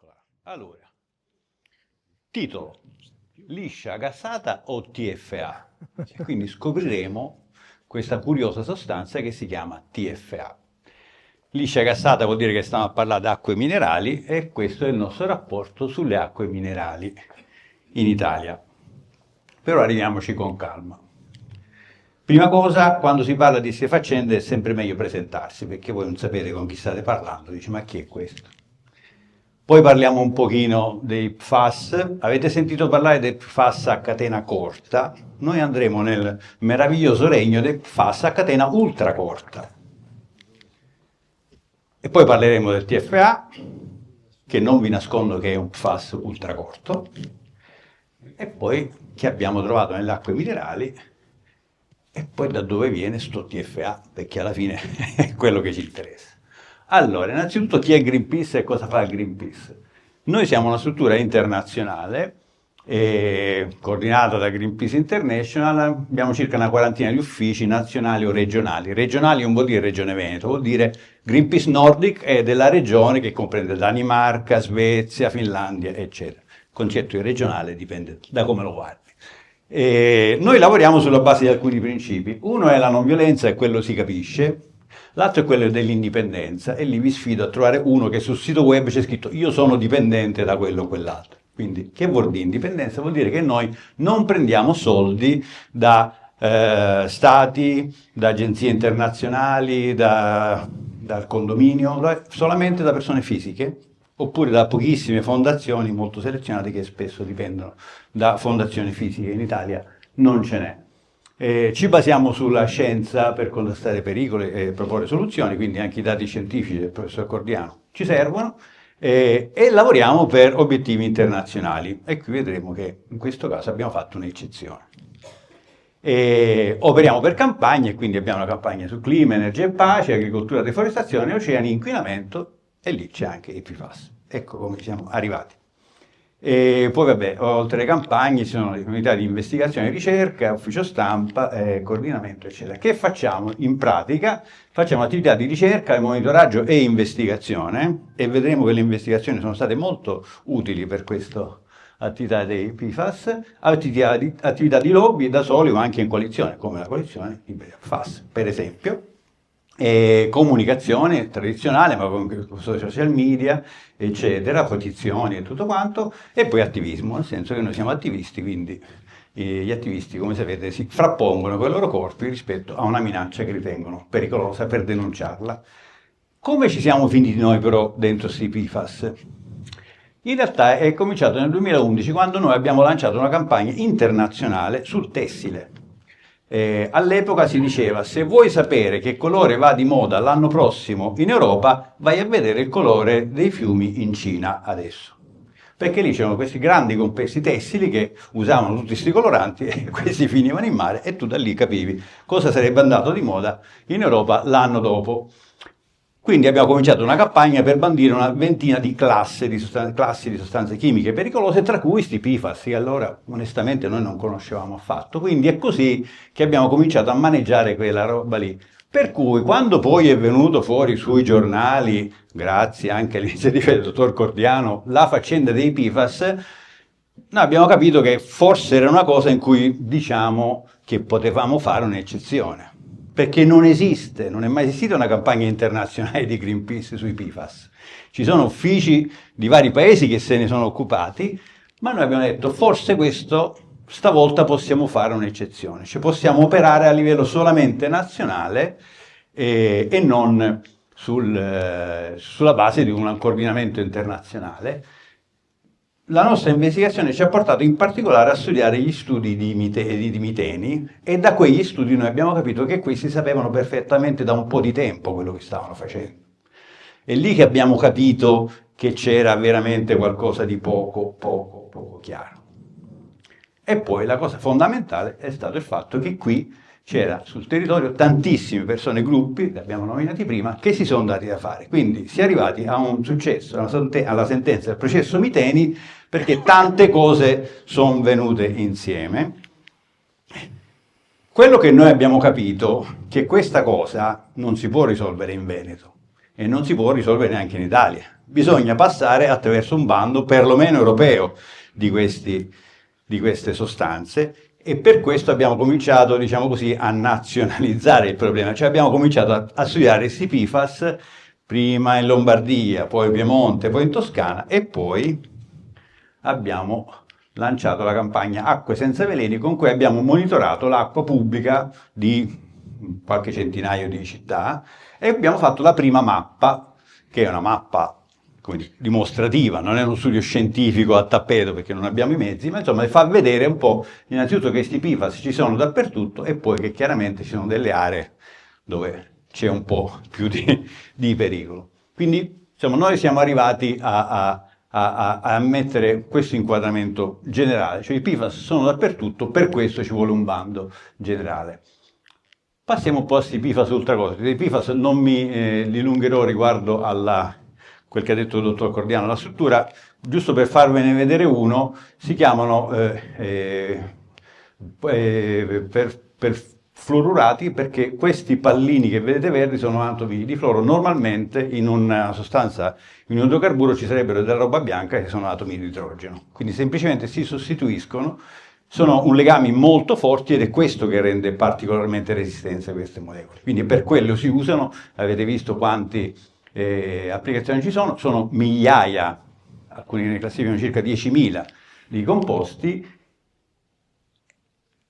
Eccola. Allora, titolo, liscia gassata o TFA? Quindi scopriremo questa curiosa sostanza che si chiama TFA. Liscia gassata vuol dire che stiamo a parlare di acque minerali e questo è il nostro rapporto sulle acque minerali in Italia. Però arriviamoci con calma. Prima cosa, quando si parla di queste faccende è sempre meglio presentarsi, perché voi non sapete con chi state parlando, dici ma chi è questo? Poi parliamo un pochino dei PFAS. Avete sentito parlare dei PFAS a catena corta? Noi andremo nel meraviglioso regno dei PFAS a catena ultracorta. E poi parleremo del TFA, che non vi nascondo che è un PFAS ultracorto, e poi che abbiamo trovato nelle acque minerali, e poi da dove viene sto TFA, perché alla fine è quello che ci interessa. Allora, innanzitutto chi è Greenpeace e cosa fa Greenpeace? Noi siamo una struttura internazionale coordinata da Greenpeace International, abbiamo circa una quarantina di uffici nazionali o regionali. Regionali non vuol dire Regione Veneto, vuol dire Greenpeace Nordic è della regione che comprende Danimarca, Svezia, Finlandia, eccetera. Il concetto di regionale dipende da come lo guardi. Noi lavoriamo sulla base di alcuni principi. Uno è la non violenza e quello si capisce. L'altro è quello dell'indipendenza e lì vi sfido a trovare uno che sul sito web c'è scritto io sono dipendente da quello o quell'altro. Quindi che vuol dire indipendenza? Vuol dire che noi non prendiamo soldi da stati, da agenzie internazionali, dal condominio, solamente da persone fisiche oppure da pochissime fondazioni molto selezionate che spesso dipendono da fondazioni fisiche. In Italia non ce n'è. Ci basiamo sulla scienza per contrastare pericoli e proporre soluzioni, quindi anche i dati scientifici del professor Cordiano ci servono, e lavoriamo per obiettivi internazionali. E qui vedremo che in questo caso abbiamo fatto un'eccezione. Operiamo per campagne, quindi abbiamo una campagna su clima, energia e pace, agricoltura, deforestazione, oceani, inquinamento, e lì c'è anche i PFAS. Ecco come siamo arrivati. E poi vabbè, oltre alle campagne ci sono le unità di investigazione e ricerca, ufficio stampa, coordinamento, eccetera. Che facciamo? In pratica facciamo attività di ricerca, monitoraggio e investigazione, e vedremo che le investigazioni sono state molto utili per questa attività dei PFAS, attività di lobby da soli o anche in coalizione, come la coalizione PFAS, per esempio. Comunicazione tradizionale, ma con social media, eccetera, petizioni e tutto quanto, e poi attivismo, nel senso che noi siamo attivisti, quindi gli attivisti, come sapete, si frappongono con i loro corpi rispetto a una minaccia che ritengono pericolosa per denunciarla. Come ci siamo finiti noi però dentro questi PFAS? In realtà è cominciato nel 2011 quando noi abbiamo lanciato una campagna internazionale sul tessile. All'epoca si diceva se vuoi sapere che colore va di moda l'anno prossimo in Europa vai a vedere il colore dei fiumi in Cina adesso, perché lì c'erano questi grandi complessi tessili che usavano tutti questi coloranti e questi finivano in mare e tu da lì capivi cosa sarebbe andato di moda in Europa l'anno dopo. Quindi abbiamo cominciato una campagna per bandire una ventina di classi di sostanze chimiche pericolose, tra cui sti PFAS, che allora onestamente noi non conoscevamo affatto. Quindi è così che abbiamo cominciato a maneggiare quella roba lì. Per cui quando poi è venuto fuori sui giornali, grazie anche all'iniziativa del dottor Cordiano, la faccenda dei PFAS, noi abbiamo capito che forse era una cosa in cui diciamo che potevamo fare un'eccezione. Perché non esiste, non è mai esistita una campagna internazionale di Greenpeace sui PFAS. Ci sono uffici di vari paesi che se ne sono occupati, ma noi abbiamo detto forse stavolta possiamo fare un'eccezione, cioè possiamo operare a livello solamente nazionale e non sulla base di un coordinamento internazionale. La nostra investigazione ci ha portato in particolare a studiare gli studi di miteni e da quegli studi noi abbiamo capito che questi sapevano perfettamente da un po' di tempo quello che stavano facendo. È lì che abbiamo capito che c'era veramente qualcosa di poco chiaro. E poi la cosa fondamentale è stato il fatto che qui c'era sul territorio tantissime persone, gruppi, li abbiamo nominati prima, che si sono dati da fare. Quindi si è arrivati a un successo, alla sentenza del processo Miteni, perché tante cose sono venute insieme. Quello che noi abbiamo capito è che questa cosa non si può risolvere in Veneto. e non si può risolvere neanche in Italia. Bisogna passare attraverso un bando perlomeno europeo di queste sostanze, e per questo abbiamo cominciato, diciamo così, a nazionalizzare il problema, cioè abbiamo cominciato a studiare questi PFAS prima in Lombardia, poi in Piemonte, poi in Toscana, e poi abbiamo lanciato la campagna Acque senza veleni, con cui abbiamo monitorato l'acqua pubblica di qualche centinaio di città e abbiamo fatto la prima mappa, che è una mappa dimostrativa, non è uno studio scientifico a tappeto perché non abbiamo i mezzi, ma insomma fa vedere un po' innanzitutto che questi PFAS ci sono dappertutto e poi che chiaramente ci sono delle aree dove c'è un po' più di pericolo. Quindi insomma, noi siamo arrivati a mettere questo inquadramento generale, cioè i PFAS sono dappertutto, per questo ci vuole un bando generale. Passiamo un po' a questi PFAS ultracorti. Dei PFAS non mi dilungherò riguardo a quel che ha detto il dottor Cordiano. La struttura, giusto per farvene vedere uno, si chiamano perfluorurati perché questi pallini che vedete verdi sono atomi di fluoro. Normalmente in una sostanza, in un idrocarburo, ci sarebbero della roba bianca che sono atomi di idrogeno. Quindi semplicemente si sostituiscono. Sono un legami molto forti ed è questo che rende particolarmente resistenti queste molecole. Quindi per quello si usano, avete visto quante applicazioni ci sono migliaia, alcuni ne classificano circa 10.000 di composti.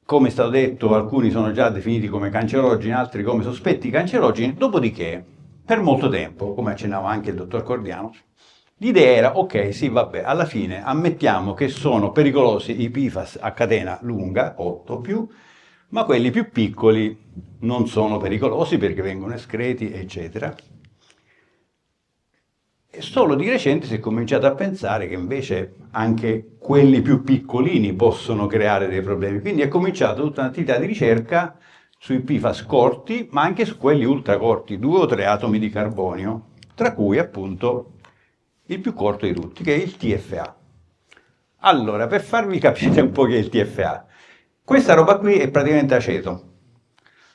Come è stato detto, alcuni sono già definiti come cancerogeni, altri come sospetti cancerogeni. Dopodiché, per molto tempo, come accennava anche il dottor Cordiano, l'idea era, ok, sì, vabbè, alla fine ammettiamo che sono pericolosi i PFAS a catena lunga, 8 o più, ma quelli più piccoli non sono pericolosi perché vengono escreti, eccetera. E solo di recente si è cominciato a pensare che invece anche quelli più piccolini possono creare dei problemi. Quindi è cominciata tutta un'attività di ricerca sui PFAS corti, ma anche su quelli ultracorti, 2 o 3 atomi di carbonio, tra cui appunto il più corto di tutti, che è il TFA. Allora, per farvi capire un po' che è il TFA, questa roba qui è praticamente aceto.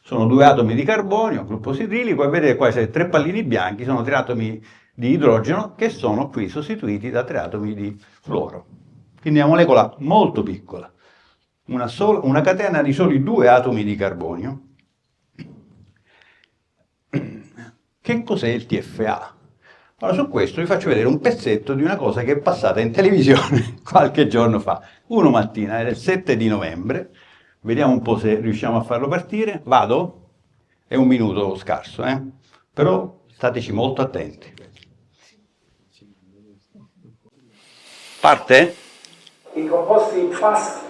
Sono 2 atomi di carbonio, gruppo sidrilico, e vedete qua c'è 3 pallini bianchi, sono 3 atomi di idrogeno che sono qui sostituiti da 3 atomi di fluoro. Quindi è una molecola molto piccola, una catena di soli 2 atomi di carbonio. Che cos'è il TFA? Allora, su questo vi faccio vedere un pezzetto di una cosa che è passata in televisione qualche giorno fa. Uno mattina, era il 7 di novembre, vediamo un po' se riusciamo a farlo partire. Vado? È un minuto scarso, però stateci molto attenti. Parte? I composti FAS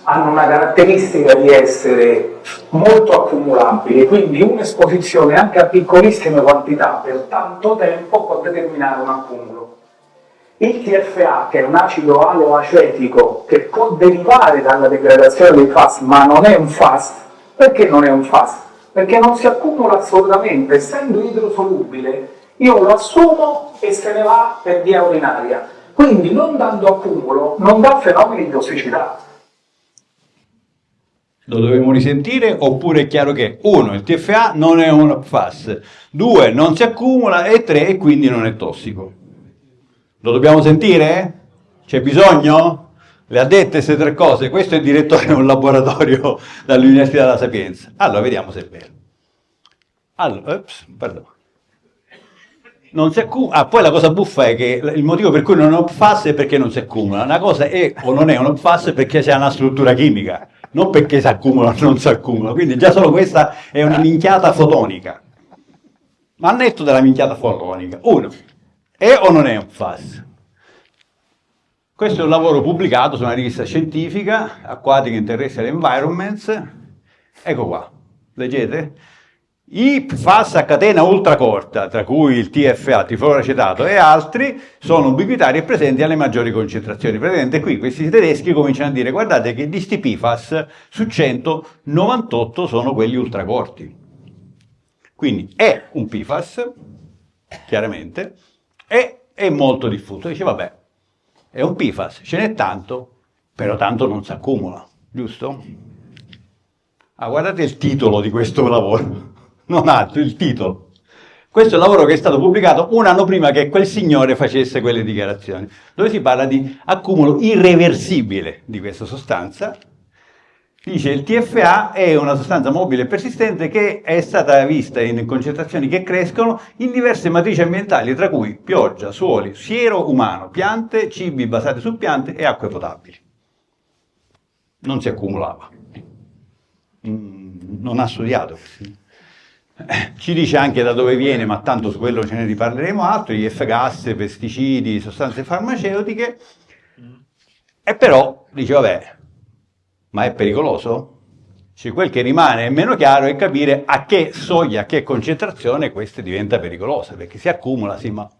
hanno una caratteristica di essere molto accumulabili, quindi un'esposizione anche a piccolissime quantità per tanto tempo può determinare un accumulo. Il TFA, che è un acido aloacetico che può derivare dalla degradazione dei FAS, ma non è un FAS, perché non è un FAS? Perché non si accumula assolutamente, essendo idrosolubile, io lo assumo e se ne va per via urinaria. Quindi non dando accumulo, non dà fenomeni di tossicità. Lo dobbiamo risentire oppure è chiaro che 1. Il TFA non è un FAS, 2. Non si accumula e 3. E quindi non è tossico. Lo dobbiamo sentire? C'è bisogno? Le ha dette queste 3 cose? Questo è il direttore di un laboratorio dall'Università della Sapienza. Allora, vediamo se è vero. Allora, perdono. Non si accumula. Poi la cosa buffa è che il motivo per cui non è un FAS è perché non si accumula. Una cosa è o non è un FAS perché c'è una struttura chimica, non perché si accumula o non si accumula. Quindi già solo questa è una minchiata fotonica. Ma al netto della minchiata fotonica, 1. È o non è un FAS? Questo è un lavoro pubblicato su una rivista scientifica, Aquatic and Terrestrial Environments. Ecco qua, leggete? I FAS a catena ultracorta, tra cui il TFA, trifluoroacetato e altri, sono ubiquitari e presenti alle maggiori concentrazioni. Presente qui, questi tedeschi cominciano a dire, guardate che di sti PFAS su 100, 98 sono quelli ultracorti. Quindi è un PFAS, chiaramente, e è molto diffuso. Dice, vabbè, è un PFAS, ce n'è tanto, però tanto non si accumula, giusto? Guardate il titolo di questo lavoro. Non altro, il titolo. Questo è un lavoro che è stato pubblicato un anno prima che quel signore facesse quelle dichiarazioni, dove si parla di accumulo irreversibile di questa sostanza. Dice il TFA è una sostanza mobile e persistente che è stata vista in concentrazioni che crescono in diverse matrici ambientali, tra cui pioggia, suoli, siero umano, piante, cibi basati su piante e acque potabili. Non si accumulava. Non ha studiato. Ci dice anche da dove viene, ma tanto su quello ce ne riparleremo altro, gli F-gas, pesticidi, sostanze farmaceutiche. E però dice, vabbè, ma è pericoloso? Cioè, quel che rimane è meno chiaro è capire a che soglia, a che concentrazione questa diventa pericolosa, perché si accumula, sì, ma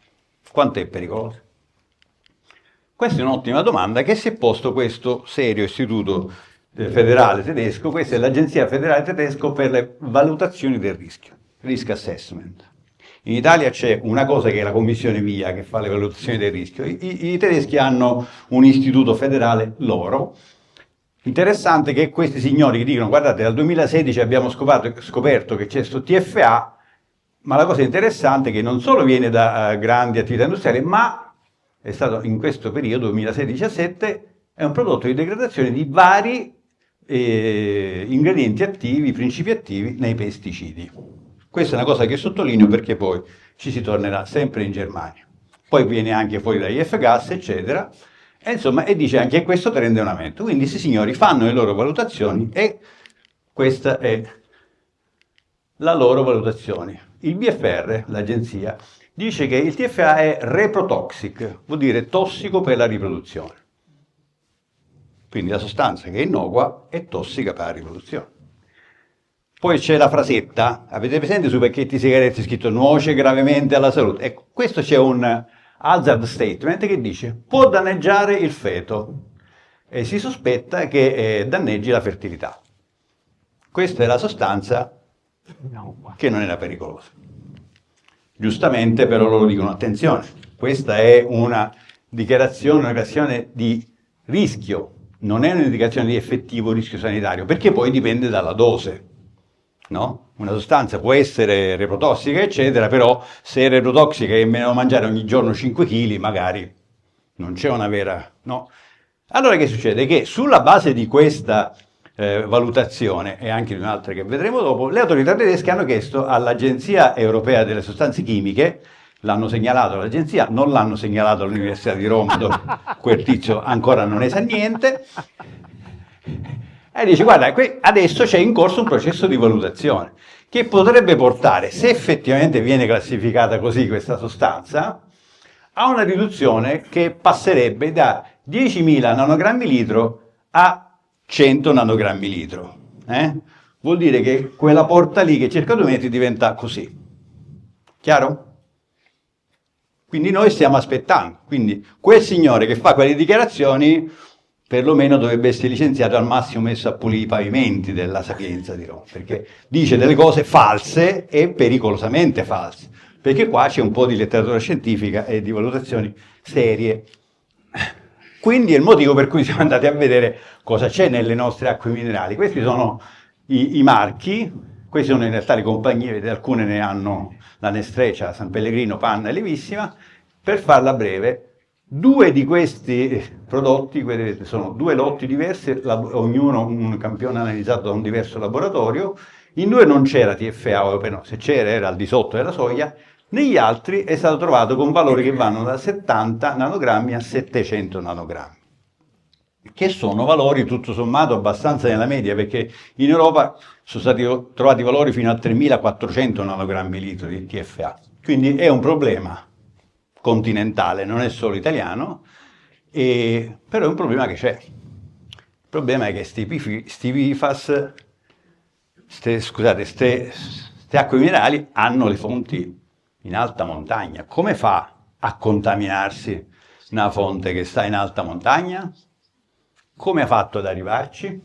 quanto è pericoloso? Questa è un'ottima domanda che si è posto questo serio istituto federale tedesco, questa è l'Agenzia Federale Tedesco per le valutazioni del rischio, Risk Assessment. In Italia c'è una cosa che è la Commissione VIA che fa le valutazioni del rischio, i tedeschi hanno un istituto federale loro. Interessante che questi signori che dicono guardate dal 2016 abbiamo scoperto che c'è questo TFA, ma la cosa interessante è che non solo viene da grandi attività industriali, ma è stato in questo periodo 2016-17 è un prodotto di degradazione di vari ingredienti attivi, principi attivi nei pesticidi. Questa è una cosa che sottolineo perché poi ci si tornerà sempre in Germania. Poi viene anche fuori dagli F-gas, eccetera. E insomma, e dice anche questo trend è un aumento. Quindi questi signori fanno le loro valutazioni e questa è la loro valutazione. Il BFR, l'agenzia, dice che il TFA è reprotoxic, vuol dire tossico per la riproduzione. Quindi la sostanza che è innocua è tossica per la riproduzione. Poi c'è la frasetta, avete presente sui pacchetti sigarette scritto nuoce gravemente alla salute? Ecco, questo c'è un hazard statement che dice può danneggiare il feto e si sospetta che danneggi la fertilità. Questa è la sostanza che non era pericolosa. Giustamente però loro dicono attenzione, questa è una dichiarazione di rischio, non è un'indicazione di effettivo rischio sanitario, perché poi dipende dalla dose. No? Una sostanza può essere reprotossica, eccetera, però se è reprotossica e me ne devo mangiare ogni giorno 5 kg, magari non c'è una vera... No? Allora che succede? Che sulla base di questa valutazione, e anche di un'altra che vedremo dopo, le autorità tedesche hanno chiesto all'Agenzia Europea delle Sostanze Chimiche, l'hanno segnalato all'agenzia, non l'hanno segnalato all'Università di Roma, dove quel tizio ancora non ne sa niente, e dice guarda, adesso c'è in corso un processo di valutazione che potrebbe portare, se effettivamente viene classificata così questa sostanza, a una riduzione che passerebbe da 10.000 nanogrammi litro a 100 nanogrammi litro. Vuol dire che quella porta lì che circa 2 metri diventa così. Chiaro? Quindi noi stiamo aspettando. Quindi quel signore che fa quelle dichiarazioni perlomeno dovrebbe essere licenziato, al massimo messo a pulire i pavimenti della Sapienza di Roma, perché dice delle cose false e pericolosamente false, perché qua c'è un po' di letteratura scientifica e di valutazioni serie. Quindi è il motivo per cui siamo andati a vedere cosa c'è nelle nostre acque minerali. Questi sono i marchi, queste sono in realtà le compagnie, vedete, alcune ne hanno la Nestlé, San Pellegrino, Panna e Levissima. Per farla breve, 2 di questi prodotti, vedete, sono 2 lotti diversi, ognuno un campione analizzato da un diverso laboratorio. In 2 non c'era TFA, o no, se c'era era al di sotto della soglia. Negli altri è stato trovato con valori che vanno da 70 nanogrammi a 700 nanogrammi, che sono valori tutto sommato abbastanza nella media, perché in Europa sono stati trovati valori fino a 3400 nanogrammi litro di TFA. Quindi è un problema continentale, non è solo italiano, però è un problema che c'è. Il problema è che sti PFAS, queste acque minerali hanno le fonti in alta montagna. Come fa a contaminarsi una fonte che sta in alta montagna? Come ha fatto ad arrivarci?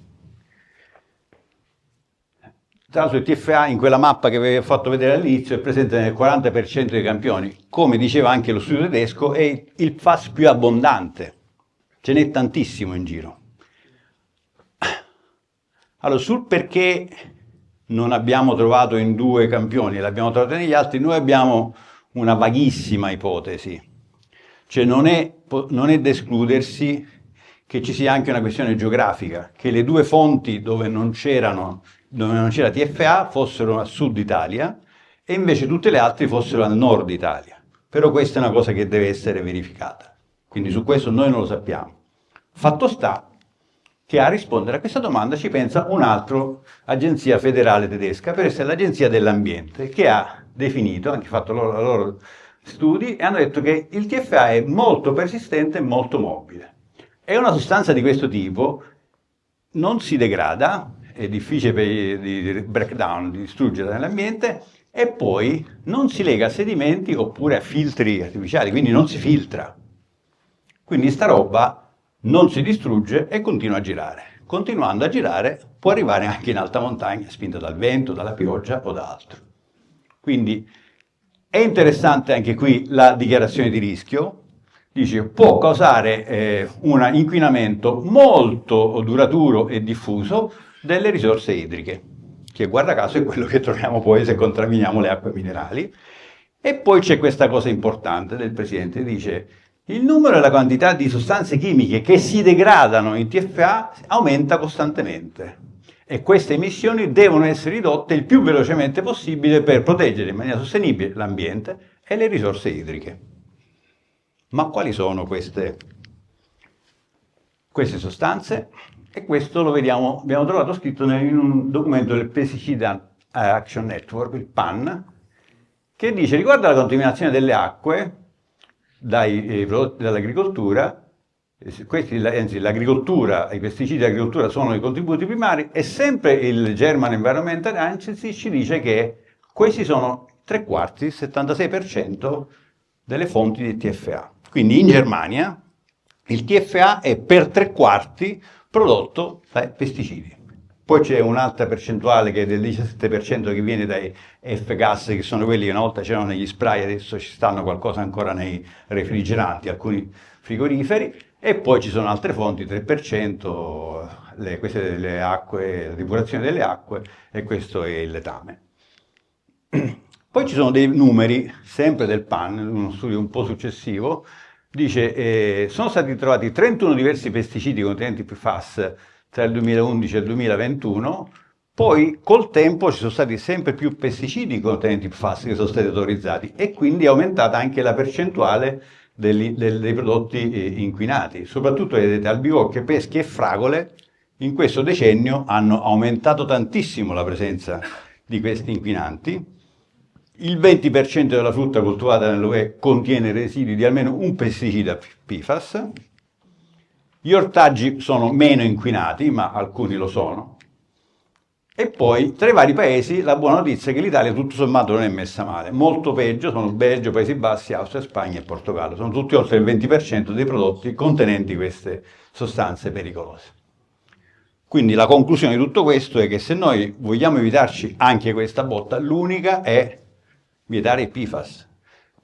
Tra l'altro il TFA in quella mappa che vi ho fatto vedere all'inizio è presente nel 40% dei campioni. Come diceva anche lo studio tedesco, è il PFAS più abbondante. Ce n'è tantissimo in giro. Allora, sul perché non abbiamo trovato in 2 campioni, l'abbiamo trovato negli altri, noi abbiamo una vaghissima ipotesi. Cioè non è da escludersi che ci sia anche una questione geografica, che le 2 fonti dove non c'era TFA fossero a sud Italia e invece tutte le altre fossero al nord Italia. Però questa è una cosa che deve essere verificata. Quindi su questo noi non lo sappiamo. Fatto sta che a rispondere a questa domanda ci pensa un'altra agenzia federale tedesca, per essere l'Agenzia dell'Ambiente, che ha definito, anche fatto i loro studi, e hanno detto che il TFA è molto persistente e molto mobile. È una sostanza di questo tipo, non si degrada, è difficile di breakdown, di distruggere nell'ambiente, e poi non si lega a sedimenti oppure a filtri artificiali, quindi non si filtra. Quindi sta roba non si distrugge e continua a girare. Continuando a girare può arrivare anche in alta montagna, spinta dal vento, dalla pioggia o da altro. Quindi è interessante anche qui la dichiarazione di rischio. Dice può causare un inquinamento molto duraturo e diffuso delle risorse idriche, che guarda caso è quello che troviamo poi se contaminiamo le acque minerali. E poi c'è questa cosa importante del Presidente, dice il numero e la quantità di sostanze chimiche che si degradano in TFA aumenta costantemente e queste emissioni devono essere ridotte il più velocemente possibile per proteggere in maniera sostenibile l'ambiente e le risorse idriche. Ma quali sono queste sostanze? E questo lo vediamo, abbiamo trovato scritto in un documento del Pesticide Action Network, il PAN, che dice riguardo alla contaminazione delle acque dai prodotti dall'agricoltura, l'agricoltura, i pesticidi dell'agricoltura sono i contributi primari e sempre il German Environmental Agency ci dice che questi sono 3/4, il 76% delle fonti di TFA. Quindi in Germania il TFA è per 3/4 prodotto dai pesticidi. Poi c'è un'altra percentuale che è del 17% che viene dai F-gas, che sono quelli che una volta c'erano negli spray, adesso ci stanno qualcosa ancora nei refrigeranti, alcuni frigoriferi, e poi ci sono altre fonti, 3%, queste delle acque, la depurazione delle acque, e questo è il letame. Poi ci sono dei numeri, sempre del PAN, uno studio un po' successivo, dice sono stati trovati 31 diversi pesticidi contenenti PFAS tra il 2011 e il 2021, poi col tempo ci sono stati sempre più pesticidi contenenti PFAS che sono stati autorizzati e quindi è aumentata anche la percentuale dei prodotti inquinati. Soprattutto vedete albicocche, peschi e fragole in questo decennio hanno aumentato tantissimo la presenza di questi inquinanti. Il 20% della frutta coltivata nell'UE contiene residui di almeno un pesticida PFAS. Gli ortaggi sono meno inquinati, ma alcuni lo sono. E poi, tra i vari paesi, la buona notizia è che l'Italia tutto sommato non è messa male. Molto peggio sono Belgio, Paesi Bassi, Austria, Spagna e Portogallo. Sono tutti oltre il 20% dei prodotti contenenti queste sostanze pericolose. Quindi la conclusione di tutto questo è che se noi vogliamo evitarci anche questa botta, l'unica è vietare i PFAS,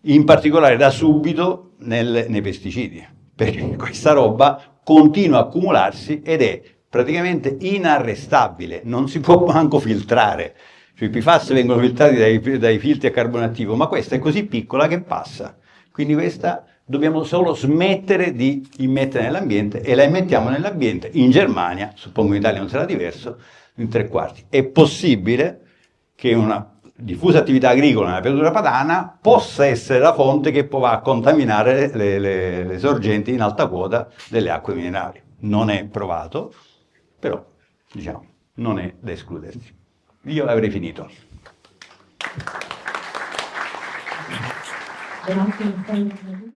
in particolare da subito nei pesticidi, perché questa roba continua a accumularsi ed è praticamente inarrestabile, non si può manco filtrare. Cioè, i PFAS vengono filtrati dai filtri a carbone attivo, ma questa è così piccola che passa. Quindi questa dobbiamo solo smettere di immettere nell'ambiente e la immettiamo nell'ambiente in Germania, suppongo in Italia non sarà diverso, in 3/4. È possibile che una diffusa attività agricola nella pianura padana possa essere la fonte che poi va a contaminare le sorgenti in alta quota delle acque minerali. Non è provato, però diciamo non è da escludersi. Io avrei finito.